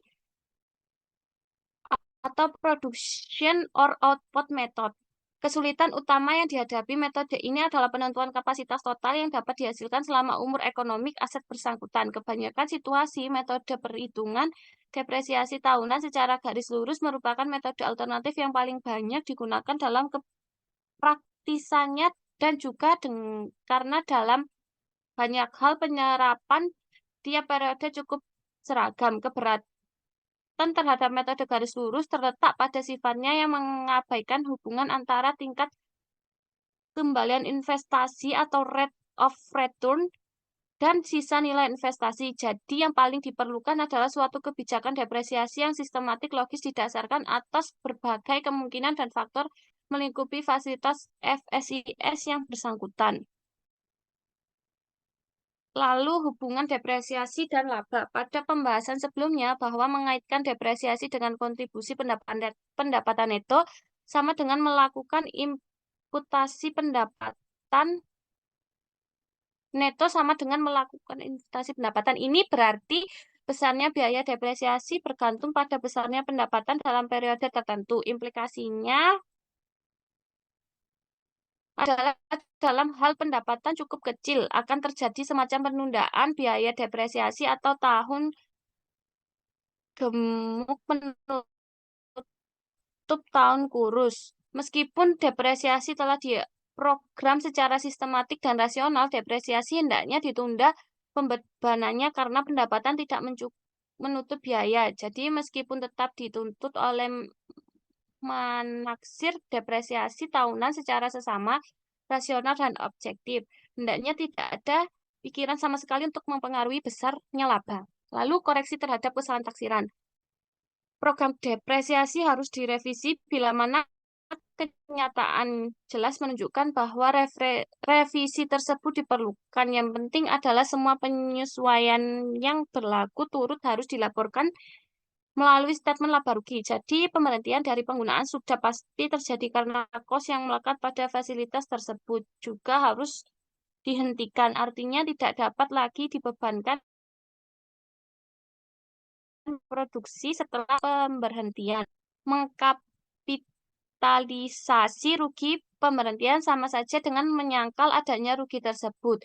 atau production or output method. Kesulitan utama yang dihadapi metode ini adalah penentuan kapasitas total yang dapat dihasilkan selama umur ekonomik aset bersangkutan. Kebanyakan situasi, metode perhitungan depresiasi tahunan secara garis lurus merupakan metode alternatif yang paling banyak digunakan dalam praktisannya dan juga karena dalam banyak hal penyerapan tiap periode cukup seragam. Keberatan terhadap metode garis lurus terletak pada sifatnya yang mengabaikan hubungan antara tingkat kembalian investasi atau rate of return dan sisa nilai investasi. Jadi yang paling diperlukan adalah suatu kebijakan depresiasi yang sistematik logis didasarkan atas berbagai kemungkinan dan faktor melingkupi fasilitas FSIS yang bersangkutan. Lalu hubungan depresiasi dan laba. Pada pembahasan sebelumnya bahwa mengaitkan depresiasi dengan kontribusi pendapatan neto sama dengan melakukan imputasi pendapatan neto sama dengan melakukan imputasi pendapatan. Ini berarti besarnya biaya depresiasi bergantung pada besarnya pendapatan dalam periode tertentu. Implikasinya adalah dalam hal pendapatan cukup kecil akan terjadi semacam penundaan biaya depresiasi atau tahun gemuk menutup tahun kurus. Meskipun depresiasi telah diprogram secara sistematik dan rasional, depresiasi hendaknya ditunda pembebanannya karena pendapatan tidak menutup biaya. Jadi meskipun tetap dituntut oleh menaksir depresiasi tahunan secara sesama, rasional, dan objektif, hendaknya tidak ada pikiran sama sekali untuk mempengaruhi besarnya laba. Lalu koreksi terhadap kesalahan taksiran. Program depresiasi harus direvisi bila mana kenyataan jelas menunjukkan bahwa revisi tersebut diperlukan. Yang penting adalah semua penyesuaian yang berlaku turut harus dilaporkan melalui statement laba rugi. Jadi, pemberhentian dari penggunaan sudah pasti terjadi karena kos yang melekat pada fasilitas tersebut juga harus dihentikan. Artinya tidak dapat lagi dibebankan produksi setelah pemberhentian. Mengkapitalisasi rugi pemberhentian sama saja dengan menyangkal adanya rugi tersebut.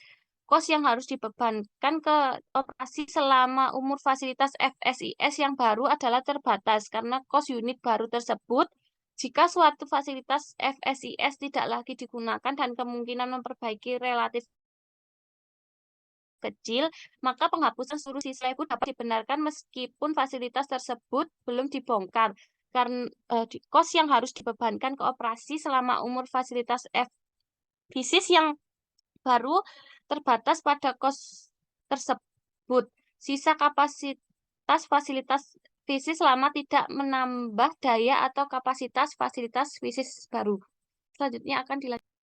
Kos yang harus dibebankan ke operasi selama umur fasilitas FSIS yang baru adalah terbatas karena kos unit baru tersebut jika suatu fasilitas FSIS tidak lagi digunakan dan kemungkinan memperbaiki relatif kecil, maka penghapusan seluruh sisa itu dapat dibenarkan meskipun fasilitas tersebut belum dibongkar. Karena kos yang harus dibebankan ke operasi selama umur fasilitas FISIS yang baru terbatas pada kos tersebut. Sisa kapasitas fasilitas FISIS selama tidak menambah daya atau kapasitas fasilitas FISIS baru. Selanjutnya akan dilanjutkan.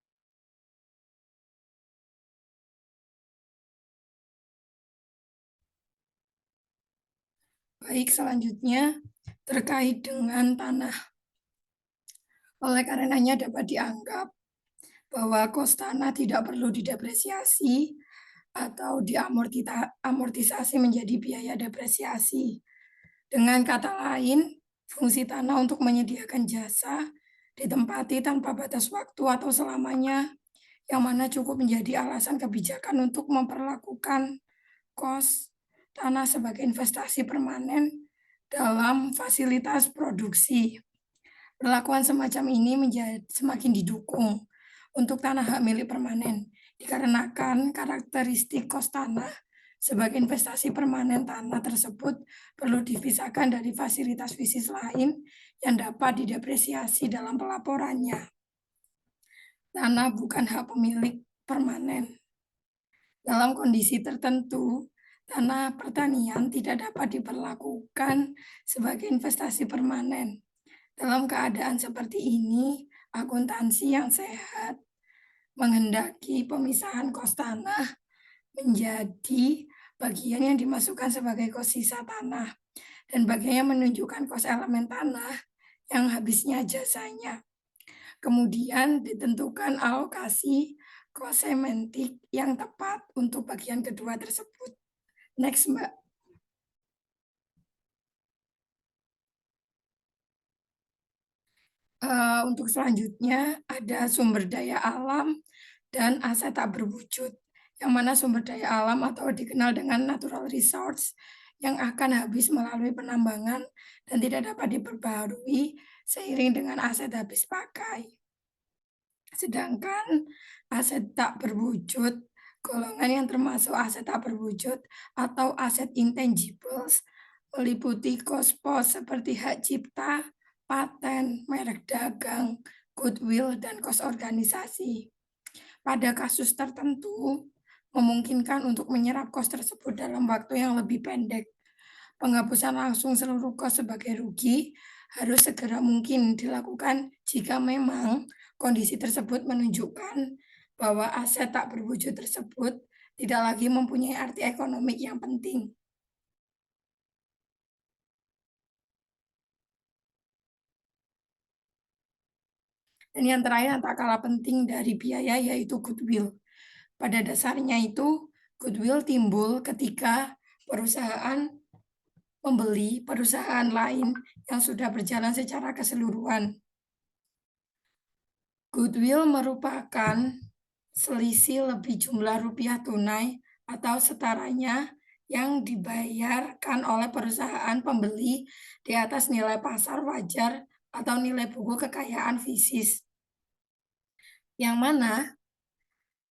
Baik, selanjutnya terkait dengan tanah. Oleh karenanya dapat dianggap bahwa kos tanah tidak perlu didepresiasi atau diamortisasi menjadi biaya depresiasi. Dengan kata lain, fungsi tanah untuk menyediakan jasa ditempati tanpa batas waktu atau selamanya, yang mana cukup menjadi alasan kebijakan untuk memperlakukan kos tanah sebagai investasi permanen dalam fasilitas produksi. Perlakuan semacam ini semakin didukung untuk tanah hak milik permanen, dikarenakan karakteristik kos tanah sebagai investasi permanen tanah tersebut perlu dipisahkan dari fasilitas FISIS lain yang dapat didepresiasi dalam pelaporannya. Tanah bukan hak pemilik permanen. Dalam kondisi tertentu, tanah pertanian tidak dapat diperlakukan sebagai investasi permanen. Dalam keadaan seperti ini, akuntansi yang sehat menghendaki pemisahan kos tanah menjadi bagian yang dimasukkan sebagai kos sisa tanah dan bagian yang menunjukkan kos elemen tanah yang habisnya jasanya. Kemudian ditentukan alokasi kos sementik yang tepat untuk bagian kedua tersebut. Next, Mbak. Untuk selanjutnya ada sumber daya alam dan aset tak berwujud, yang mana sumber daya alam atau dikenal dengan natural resource yang akan habis melalui penambangan dan tidak dapat diperbaharui seiring dengan aset habis pakai. Sedangkan aset tak berwujud, golongan yang termasuk aset tak berwujud atau aset intangibles meliputi kos-pos seperti hak cipta, paten, merek dagang, goodwill, dan kos organisasi. Pada kasus tertentu, memungkinkan untuk menyerap kos tersebut dalam waktu yang lebih pendek. Penghapusan langsung seluruh kos sebagai rugi harus segera mungkin dilakukan jika memang kondisi tersebut menunjukkan bahwa aset tak berwujud tersebut tidak lagi mempunyai arti ekonomik yang penting. Dan yang terakhir yang tak kalah penting dari biaya yaitu goodwill. Pada dasarnya itu goodwill timbul ketika perusahaan membeli perusahaan lain yang sudah berjalan secara keseluruhan. Goodwill merupakan selisih lebih jumlah rupiah tunai atau setaranya yang dibayarkan oleh perusahaan pembeli di atas nilai pasar wajar atau nilai buku kekayaan FISIS. Yang mana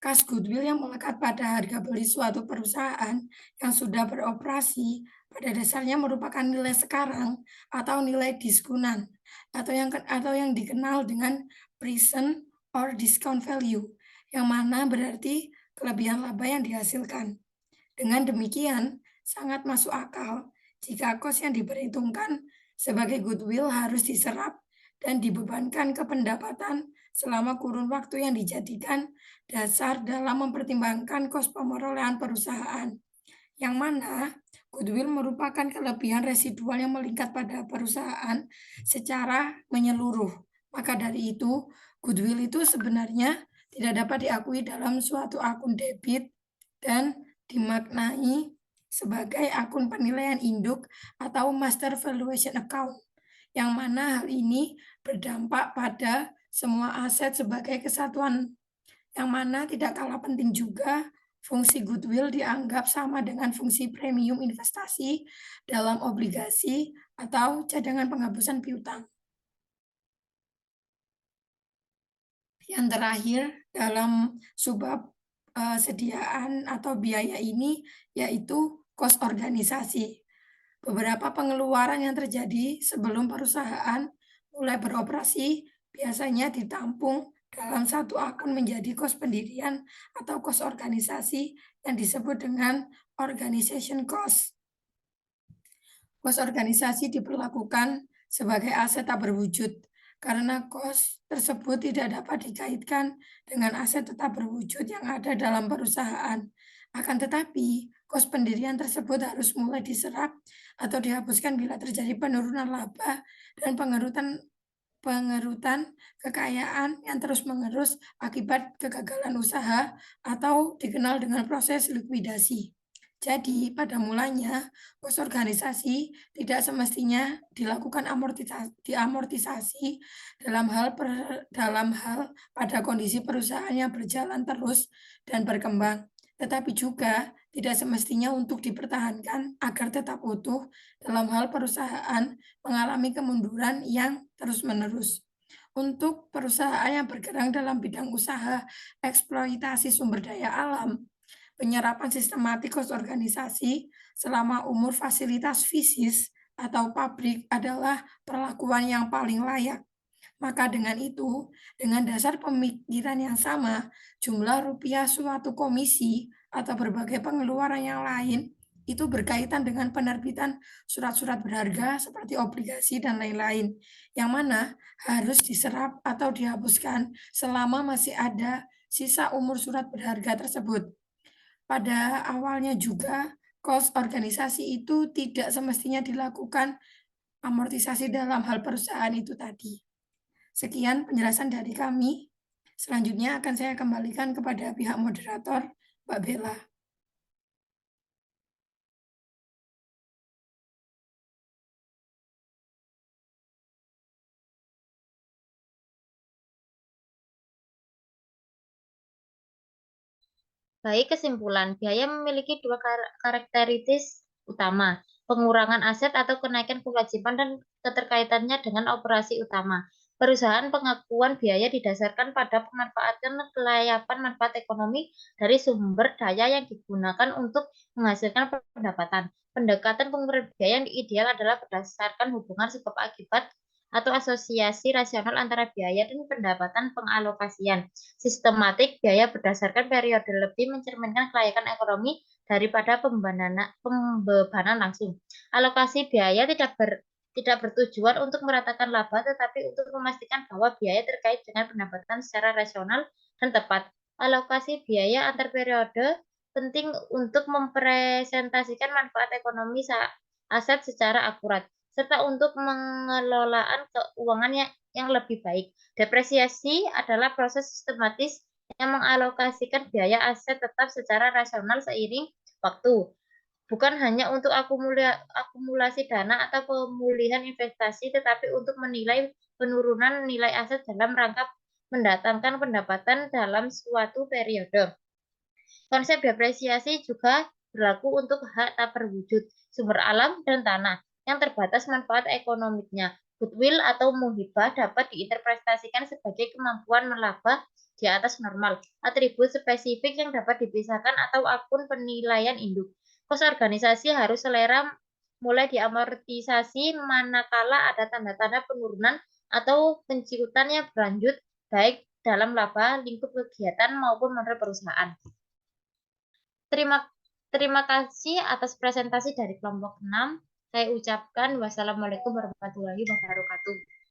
kas goodwill yang melekat pada harga beli suatu perusahaan yang sudah beroperasi pada dasarnya merupakan nilai sekarang atau nilai diskonan atau yang dikenal dengan present or discount value, yang mana berarti kelebihan laba yang dihasilkan. Dengan demikian, sangat masuk akal jika kos yang diperhitungkan sebagai goodwill harus diserap dan dibebankan ke pendapatan selama kurun waktu yang dijadikan dasar dalam mempertimbangkan kos pemerolehan perusahaan, yang mana goodwill merupakan kelebihan residual yang meningkat pada perusahaan secara menyeluruh. Maka dari itu, goodwill itu sebenarnya tidak dapat diakui dalam suatu akun debit dan dimaknai sebagai akun penilaian induk atau master valuation account, yang mana hal ini berdampak pada semua aset sebagai kesatuan, yang mana tidak kalah penting juga fungsi goodwill dianggap sama dengan fungsi premium investasi dalam obligasi atau cadangan penghapusan piutang. Yang terakhir dalam subbab sediaan atau biaya ini yaitu kos organisasi. Beberapa pengeluaran yang terjadi sebelum perusahaan mulai beroperasi biasanya ditampung dalam satu akun menjadi kos pendirian atau kos organisasi yang disebut dengan organization cost. Kos organisasi diperlakukan sebagai aset tak berwujud karena kos tersebut tidak dapat dikaitkan dengan aset tetap berwujud yang ada dalam perusahaan. Akan tetapi, kos pendirian tersebut harus mulai diserap atau dihapuskan bila terjadi penurunan laba dan pengerutan kekayaan yang terus-menerus akibat kegagalan usaha atau dikenal dengan proses likuidasi. Jadi, pada mulanya, kos organisasi tidak semestinya dilakukan diamortisasi dalam hal pada kondisi perusahaan yang berjalan terus dan berkembang, tetapi juga tidak semestinya untuk dipertahankan agar tetap utuh dalam hal perusahaan mengalami kemunduran yang terus-menerus. Untuk perusahaan yang bergerak dalam bidang usaha eksploitasi sumber daya alam, penyerapan sistematik kos organisasi selama umur fasilitas fisik atau pabrik adalah perlakuan yang paling layak. Maka dengan itu, dengan dasar pemikiran yang sama, jumlah rupiah suatu komisi atau berbagai pengeluaran yang lain itu berkaitan dengan penerbitan surat-surat berharga seperti obligasi dan lain-lain, yang mana harus diserap atau dihapuskan selama masih ada sisa umur surat berharga tersebut. Pada awalnya juga, kos organisasi itu tidak semestinya dilakukan amortisasi dalam hal perusahaan itu tadi. Sekian penjelasan dari kami. Selanjutnya akan saya kembalikan kepada pihak moderator, Mbak Bella. Baik, kesimpulan, biaya memiliki dua karakteristik utama, pengurangan aset atau kenaikan kewajiban dan keterkaitannya dengan operasi utama. Perusahaan pengakuan biaya didasarkan pada pemanfaatan kelayakan manfaat ekonomi dari sumber daya yang digunakan untuk menghasilkan pendapatan. Pendekatan pengurangan biaya yang ideal adalah berdasarkan hubungan sebab akibat atau asosiasi rasional antara biaya dan pendapatan pengalokasian. Sistematik biaya berdasarkan periode lebih mencerminkan kelayakan ekonomi daripada pembebanan langsung. Alokasi biaya tidak bertujuan untuk meratakan laba, tetapi untuk memastikan bahwa biaya terkait dengan pendapatan secara rasional dan tepat. Alokasi biaya antar periode penting untuk mempresentasikan manfaat ekonomi aset secara akurat, serta untuk pengelolaan keuangan yang lebih baik. Depresiasi adalah proses sistematis yang mengalokasikan biaya aset tetap secara rasional seiring waktu, bukan hanya untuk akumulasi dana atau pemulihan investasi, tetapi untuk menilai penurunan nilai aset dalam rangka mendatangkan pendapatan dalam suatu periode. Konsep depresiasi juga berlaku untuk hak tak berwujud, sumber alam dan tanah yang terbatas manfaat ekonomiknya. Goodwill atau muhibah dapat diinterpretasikan sebagai kemampuan melaba di atas normal, atribut spesifik yang dapat dipisahkan atau akun penilaian induk. Kos organisasi harus selera mulai diamortisasi manakala ada tanda-tanda penurunan atau penciutan yang berlanjut, baik dalam laba lingkup kegiatan maupun model perusahaan. Terima kasih atas presentasi dari kelompok 6. Saya ucapkan wassalamualaikum warahmatullahi wabarakatuh.